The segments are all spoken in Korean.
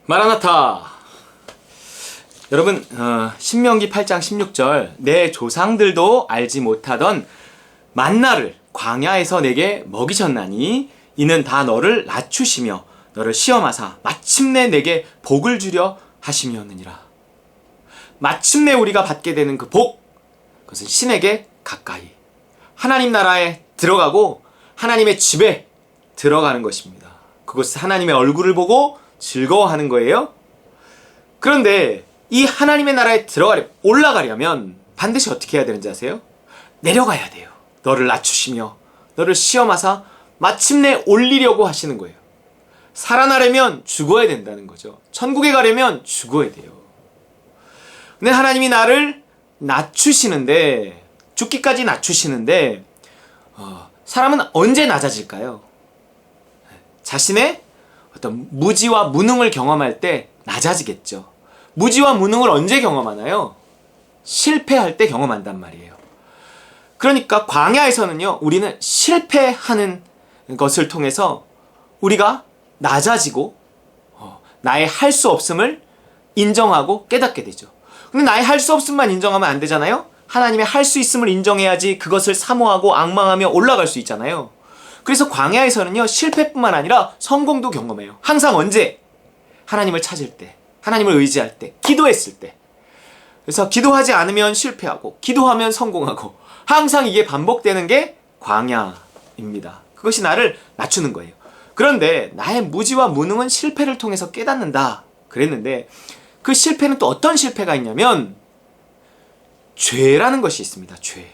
마라나타. 여러분, 신명기 8장 16절 내 조상들도 알지 못하던 만나를 광야에서 내게 먹이셨나니 이는 다 너를 낮추시며 너를 시험하사 마침내 내게 복을 주려 하심이었느니라. 마침내 우리가 받게 되는 그 복, 그것은 신에게 가까이 하나님 나라에 들어가고 하나님의 집에 들어가는 것입니다. 그것은 하나님의 얼굴을 보고 즐거워하는 거예요. 그런데 이 하나님의 나라에 올라가려면 반드시 어떻게 해야 되는지 아세요? 내려가야 돼요. 너를 낮추시며 너를 시험하사 마침내 올리려고 하시는 거예요. 살아나려면 죽어야 된다는 거죠. 천국에 가려면 죽어야 돼요. 근데 하나님이 나를 낮추시는데, 죽기까지 낮추시는데 사람은 언제 낮아질까요? 자신의 어떤 무지와 무능을 경험할 때 낮아지겠죠. 무지와 무능을 언제 경험하나요? 실패할 때 경험한단 말이에요. 그러니까 광야에서는요, 우리는 실패하는 것을 통해서 우리가 낮아지고 나의 할 수 없음을 인정하고 깨닫게 되죠. 근데 나의 할 수 없음만 인정하면 안 되잖아요. 하나님의 할 수 있음을 인정해야지 그것을 사모하고 앙망하며 올라갈 수 있잖아요. 그래서 광야에서는요, 실패뿐만 아니라 성공도 경험해요. 항상 언제? 하나님을 찾을 때, 하나님을 의지할 때, 기도했을 때. 그래서 기도하지 않으면 실패하고 기도하면 성공하고 항상 이게 반복되는 게 광야입니다. 그것이 나를 낮추는 거예요. 그런데 나의 무지와 무능은 실패를 통해서 깨닫는다 그랬는데, 그 실패는 또 어떤 실패가 있냐면 죄라는 것이 있습니다. 죄.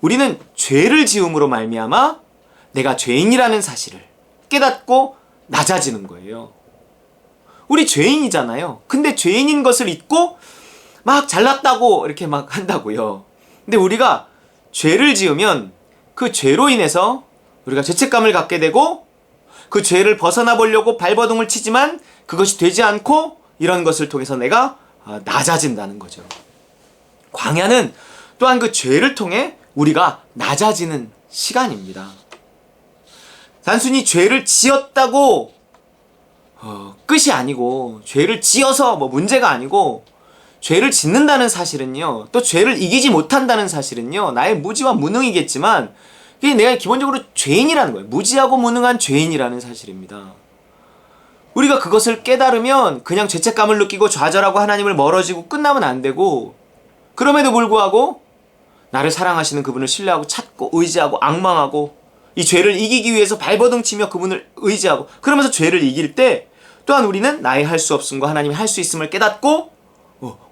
우리는 죄를 지음으로 말미암아 내가 죄인이라는 사실을 깨닫고 낮아지는 거예요. 우리 죄인이잖아요. 근데 죄인인 것을 잊고 막 잘났다고 이렇게 막 한다고요. 근데 우리가 죄를 지으면 그 죄로 인해서 우리가 죄책감을 갖게 되고 그 죄를 벗어나 보려고 발버둥을 치지만 그것이 되지 않고 이런 것을 통해서 내가 낮아진다는 거죠. 광야는 또한 그 죄를 통해 우리가 낮아지는 시간입니다. 단순히 죄를 지었다고 끝이 아니고, 죄를 지어서 문제가 아니고, 죄를 짓는다는 사실은요, 또 죄를 이기지 못한다는 사실은요, 나의 무지와 무능이겠지만 그게 내가 기본적으로 죄인이라는 거예요. 무지하고 무능한 죄인이라는 사실입니다. 우리가 그것을 깨달으면 그냥 죄책감을 느끼고 좌절하고 하나님을 멀어지고 끝나면 안 되고, 그럼에도 불구하고 나를 사랑하시는 그분을 신뢰하고 찾고 의지하고 앙망하고 이 죄를 이기기 위해서 발버둥 치며 그분을 의지하고 그러면서 죄를 이길 때 또한 우리는 나의 할 수 없음과 하나님이 할 수 있음을 깨닫고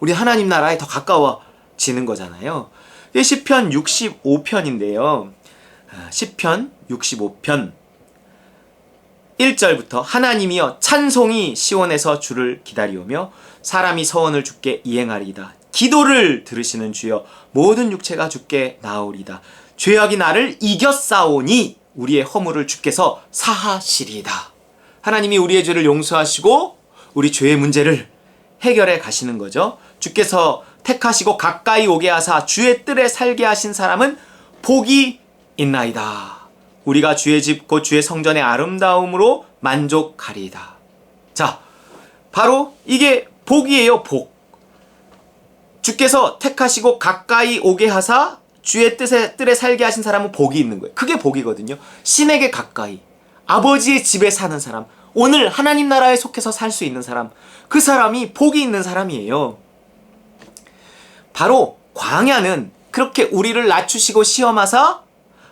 우리 하나님 나라에 더 가까워지는 거잖아요. 이게 시편 65편인데요. 시편 65편 1절부터 하나님이여 찬송이 시온에서 주를 기다리오며 사람이 서원을 주께 이행하리이다. 기도를 들으시는 주여 모든 육체가 주께 나오리이다. 죄악이 나를 이겼사오니 우리의 허물을 주께서 사하시리이다. 하나님이 우리의 죄를 용서하시고 우리 죄의 문제를 해결해 가시는 거죠. 주께서 택하시고 가까이 오게 하사 주의 뜰에 살게 하신 사람은 복이 있나이다. 우리가 주의 집 곧 주의 성전의 아름다움으로 만족하리이다. 자, 바로 이게 복이에요. 복. 주께서 택하시고 가까이 오게 하사 주의 뜰에 살게 하신 사람은 복이 있는 거예요. 그게 복이거든요. 신에게 가까이, 아버지의 집에 사는 사람, 오늘 하나님 나라에 속해서 살 수 있는 사람, 그 사람이 복이 있는 사람이에요. 바로 광야는 그렇게 우리를 낮추시고 시험하사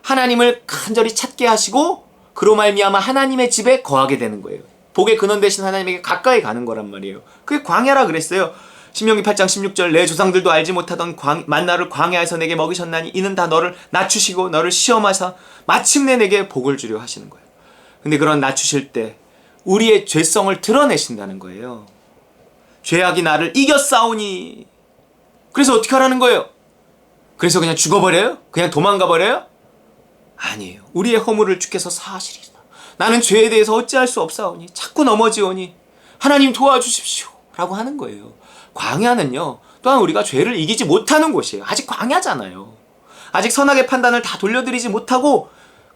하나님을 간절히 찾게 하시고 그로 말미암아 하나님의 집에 거하게 되는 거예요. 복의 근원 되신 하나님에게 가까이 가는 거란 말이에요. 그게 광야라 그랬어요. 신명기 8장 16절 내 조상들도 알지 못하던 만나를 광야에서 내게 먹이셨나니 이는 다 너를 낮추시고 너를 시험하사 마침내 내게 복을 주려 하시는 거예요. 근데 그런 낮추실 때 우리의 죄성을 드러내신다는 거예요. 죄악이 나를 이겼사오니. 그래서 어떻게 하라는 거예요? 그래서 그냥 죽어버려요? 그냥 도망가버려요? 아니에요. 우리의 허물을 주께서 사하시리이다. 나는 죄에 대해서 어찌할 수 없사오니 자꾸 넘어지오니 하나님 도와주십시오 라고 하는 거예요. 광야는요, 또한 우리가 죄를 이기지 못하는 곳이에요. 아직 광야잖아요. 아직 선악의 판단을 다 돌려드리지 못하고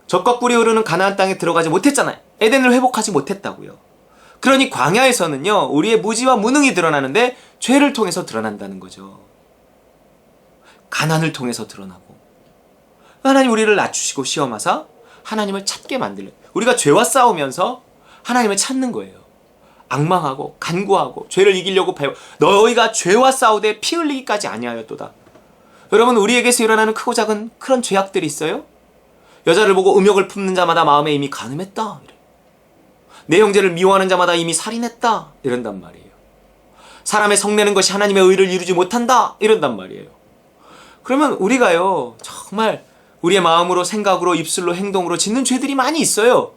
적과 꿀이 흐르는 가나안 땅에 들어가지 못했잖아요. 에덴을 회복하지 못했다고요. 그러니 광야에서는요, 우리의 무지와 무능이 드러나는데 죄를 통해서 드러난다는 거죠. 가난을 통해서 드러나고, 하나님 우리를 낮추시고 시험하사 하나님을 찾게 만들려. 우리가 죄와 싸우면서 하나님을 찾는 거예요. 앙망하고 간구하고 죄를 이기려고 배워. 너희가 죄와 싸우되 피 흘리기까지 아니하였도다. 여러분, 우리에게서 일어나는 크고 작은 그런 죄악들이 있어요. 여자를 보고 음욕을 품는 자마다 마음에 이미 간음했다. 내 형제를 미워하는 자마다 이미 살인했다. 이런단 말이에요. 사람의 성내는 것이 하나님의 의를 이루지 못한다. 이런단 말이에요. 그러면 우리가요, 정말 우리의 마음으로, 생각으로, 입술로, 행동으로 짓는 죄들이 많이 있어요.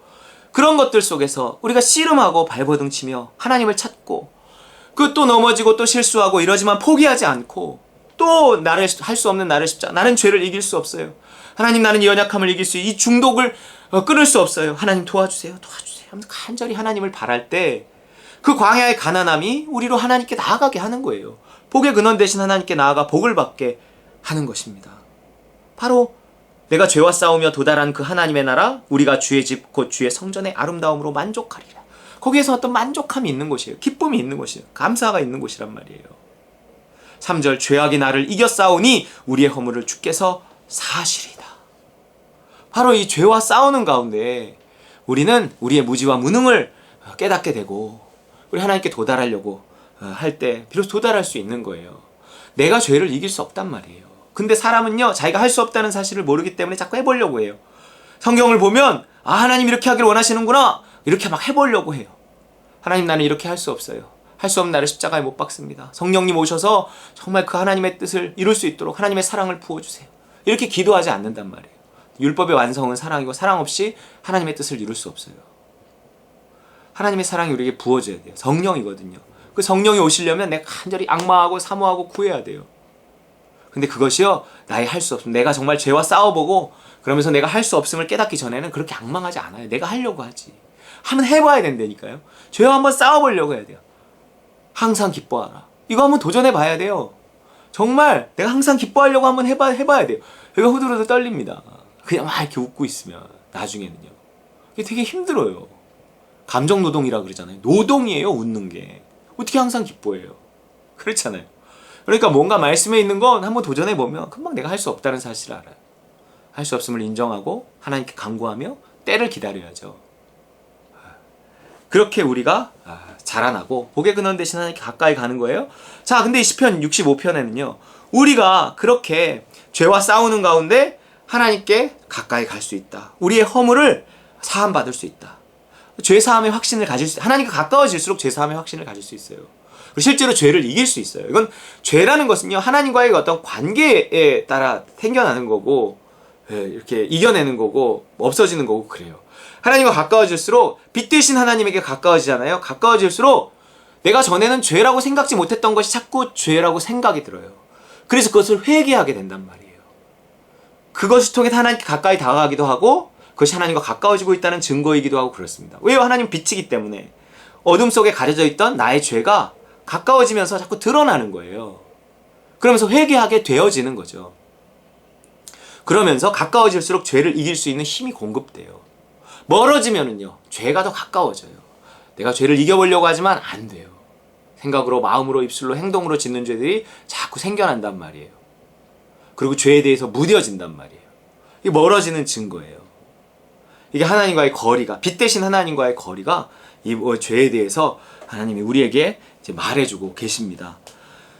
그런 것들 속에서 우리가 씨름하고 발버둥 치며 하나님을 찾고, 그 또 넘어지고 또 실수하고 이러지만 포기하지 않고, 또 나를 할 수 없는 나를 십자가, 나는 죄를 이길 수 없어요. 하나님, 나는 이 연약함을 이길 수, 이 중독을 끊을 수 없어요. 하나님 도와주세요. 도와주세요. 하면서 간절히 하나님을 바랄 때 그 광야의 가난함이 우리로 하나님께 나아가게 하는 거예요. 복의 근원 대신 하나님께 나아가 복을 받게 하는 것입니다. 바로 내가 죄와 싸우며 도달한 그 하나님의 나라, 우리가 주의 집 곧 주의 성전의 아름다움으로 만족하리라. 거기에서 어떤 만족함이 있는 곳이에요. 기쁨이 있는 곳이에요. 감사가 있는 곳이란 말이에요. 3절, 죄악이 나를 이겨 싸우니 우리의 허물을 주께서 사하시리다. 바로 이 죄와 싸우는 가운데 우리는 우리의 무지와 무능을 깨닫게 되고, 우리 하나님께 도달하려고 할 때 비로소 도달할 수 있는 거예요. 내가 죄를 이길 수 없단 말이에요. 근데 사람은요, 자기가 할 수 없다는 사실을 모르기 때문에 자꾸 해보려고 해요. 성경을 보면 하나님 이렇게 하길 원하시는구나, 이렇게 막 해보려고 해요. 하나님, 나는 이렇게 할 수 없어요. 할 수 없는 나를 십자가에 못 박습니다. 성령님 오셔서 정말 그 하나님의 뜻을 이룰 수 있도록 하나님의 사랑을 부어주세요. 이렇게 기도하지 않는단 말이에요. 율법의 완성은 사랑이고, 사랑 없이 하나님의 뜻을 이룰 수 없어요. 하나님의 사랑이 우리에게 부어져야 돼요. 성령이거든요. 그 성령이 오시려면 내가 간절히 악마하고 사모하고 구해야 돼요. 근데 그것이요, 나의 할 수 없음. 내가 정말 죄와 싸워보고 그러면서 내가 할 수 없음을 깨닫기 전에는 그렇게 앙망하지 않아요. 내가 하려고 하지. 한번 해봐야 된다니까요. 죄와 한번 싸워보려고 해야 돼요. 항상 기뻐하라. 이거 한번 도전해봐야 돼요. 정말 내가 항상 기뻐하려고 한번 해봐야 돼요. 여기가 후들후들 떨립니다. 그냥 막 이렇게 웃고 있으면 나중에는요, 이게 되게 힘들어요. 감정노동이라 그러잖아요. 노동이에요, 웃는 게. 어떻게 항상 기뻐해요? 그렇잖아요. 그러니까 뭔가 말씀에 있는 건 한번 도전해보면 금방 내가 할 수 없다는 사실을 알아요. 할 수 없음을 인정하고 하나님께 간구하며 때를 기다려야죠. 그렇게 우리가 자라나고 복의 근원 대신 하나님께 가까이 가는 거예요. 자, 근데 이 시편 65편에는요, 우리가 그렇게 죄와 싸우는 가운데 하나님께 가까이 갈 수 있다. 우리의 허물을 사함받을 수 있다. 죄 사함의 확신을 가질 수, 하나님과 가까워질수록 죄 사함의 확신을 가질 수 있어요. 그리고 실제로 죄를 이길 수 있어요. 이건, 죄라는 것은요, 하나님과의 어떤 관계에 따라 생겨나는 거고, 이렇게 이겨내는 거고, 없어지는 거고, 그래요. 하나님과 가까워질수록, 빛 대신 하나님에게 가까워지잖아요. 가까워질수록 내가 전에는 죄라고 생각지 못했던 것이 자꾸 죄라고 생각이 들어요. 그래서 그것을 회개하게 된단 말이에요. 그것을 통해 하나님께 가까이 다가가기도 하고, 그것이 하나님과 가까워지고 있다는 증거이기도 하고 그렇습니다. 왜요? 하나님은 빛이기 때문에 어둠 속에 가려져 있던 나의 죄가 가까워지면서 자꾸 드러나는 거예요. 그러면서 회개하게 되어지는 거죠. 그러면서 가까워질수록 죄를 이길 수 있는 힘이 공급돼요. 멀어지면은요, 죄가 더 가까워져요. 내가 죄를 이겨보려고 하지만 안 돼요. 생각으로, 마음으로, 입술로, 행동으로 짓는 죄들이 자꾸 생겨난단 말이에요. 그리고 죄에 대해서 무뎌진단 말이에요. 이게 멀어지는 증거예요. 이게 하나님과의 거리가, 빛 대신 하나님과의 거리가 이 죄에 대해서 하나님이 우리에게 이제 말해주고 계십니다.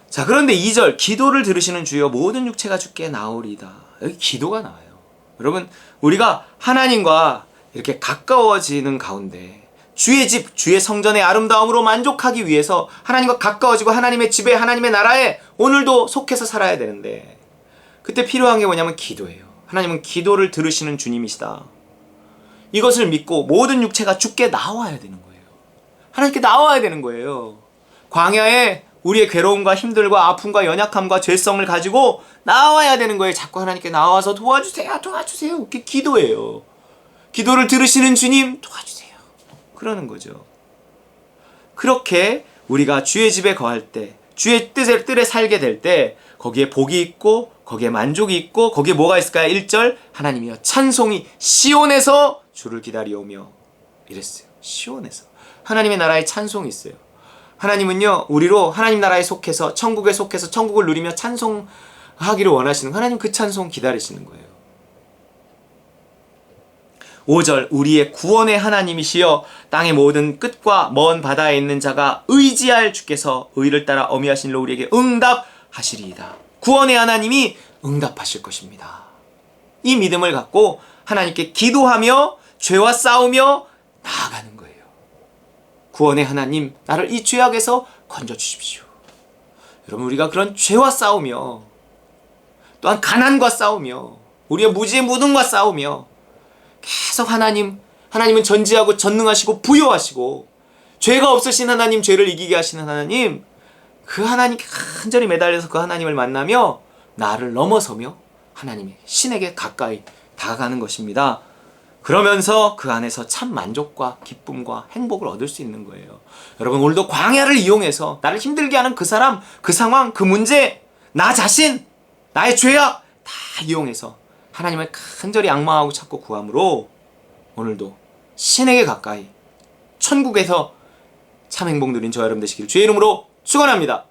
자, 그런데 2절, 기도를 들으시는 주여 모든 육체가 주께 나오리다. 여기 기도가 나와요. 여러분, 우리가 하나님과 이렇게 가까워지는 가운데 주의 집, 주의 성전의 아름다움으로 만족하기 위해서 하나님과 가까워지고 하나님의 집에, 하나님의 나라에 오늘도 속해서 살아야 되는데, 그때 필요한 게 뭐냐면 기도예요. 하나님은 기도를 들으시는 주님이시다. 이것을 믿고 모든 육체가 주께 나와야 되는 거예요. 하나님께 나와야 되는 거예요. 광야에 우리의 괴로움과 힘들과 아픔과 연약함과 죄성을 가지고 나와야 되는 거예요. 자꾸 하나님께 나와서 도와주세요, 도와주세요. 그게 기도예요. 기도를 들으시는 주님 도와주세요. 그러는 거죠. 그렇게 우리가 주의 집에 거할 때, 주의 뜻에 살게 될 때 거기에 복이 있고 거기에 만족이 있고 거기에 뭐가 있을까요? 1절, 하나님이여 찬송이 시온에서 주를 기다리오며 이랬어요. 시온에서. 하나님의 나라에 찬송이 있어요. 하나님은요, 우리로 하나님 나라에 속해서 천국에 속해서 천국을 누리며 찬송하기를 원하시는, 하나님 그 찬송 기다리시는 거예요. 5절, 우리의 구원의 하나님이시여 땅의 모든 끝과 먼 바다에 있는 자가 의지할 주께서 의를 따라 어미하신 일로 우리에게 응답하시리이다. 구원의 하나님이 응답하실 것입니다. 이 믿음을 갖고 하나님께 기도하며 죄와 싸우며 나아가는 거예요. 구원의 하나님, 나를 이 죄악에서 건져주십시오. 여러분, 우리가 그런 죄와 싸우며, 또한 가난과 싸우며, 우리의 무지의 무능과 싸우며 계속 하나님은 전지하고 전능하시고 부요하시고 죄가 없으신 하나님, 죄를 이기게 하시는 하나님, 그 하나님께 간절히 매달려서 그 하나님을 만나며 나를 넘어서며 하나님의 신에게 가까이 다가가는 것입니다. 그러면서 그 안에서 참 만족과 기쁨과 행복을 얻을 수 있는 거예요. 여러분, 오늘도 광야를 이용해서 나를 힘들게 하는 그 사람, 그 상황, 그 문제, 나 자신, 나의 죄악 다 이용해서 하나님을 간절히 악망하고 찾고 구함으로 오늘도 신에게 가까이 천국에서 참 행복 누린 저와 여러분 되시기를 주의 이름으로 축원합니다.